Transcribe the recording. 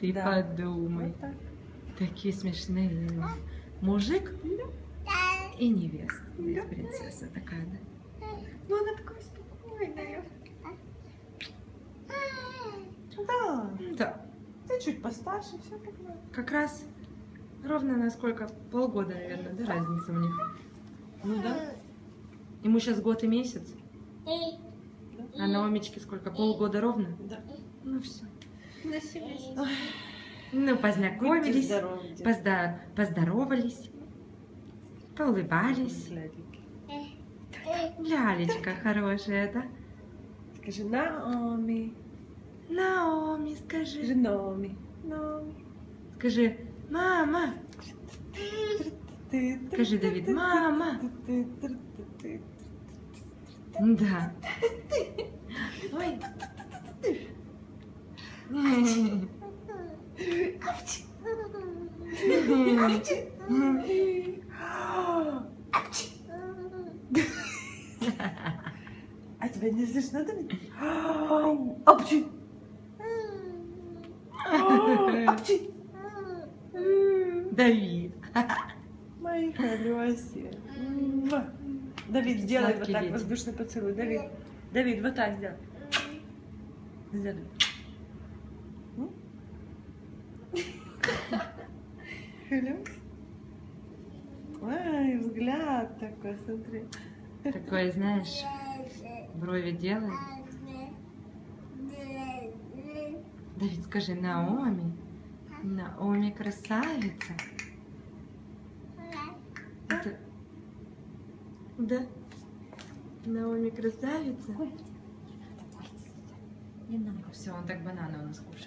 Ты Да. подумай. Вот так. Такие смешные. Мужик и невеста. Да. Принцесса такая, да? Ну она такая спокойная. Да. Да. Ты чуть постарше, все такое. Как раз ровно на сколько? Полгода, наверное, да, разница у них. Ну да. Ему сейчас год и месяц. Да. А Наомичке сколько? Полгода ровно? Да. Ну все. На семействе. Ну, Будьте познакомились, здоровы, детки. поздоровались, поулыбались. Глядики. Лялечка хорошая, да? Скажи Наоми. Наоми, Скажи скажи. Наоми. Наоми. Скажи, мама. Скажи, Давид, мама. Да. Ой. А тебя не слышно, Давид? Апчи! Апчи! Давид. Мои колёси. Давид, сделай вот Сладкий так, дети. воздушный поцелуй. Давид, Давид, вот так сделай. Сделай. Колёс. Ай, взгляд такой, смотри. Такое, знаешь, брови делает. Давид, скажи, Наоми. Наоми красавица. Это... Да. Наоми красавица. Не надо. Все, он так бананы у нас кушает.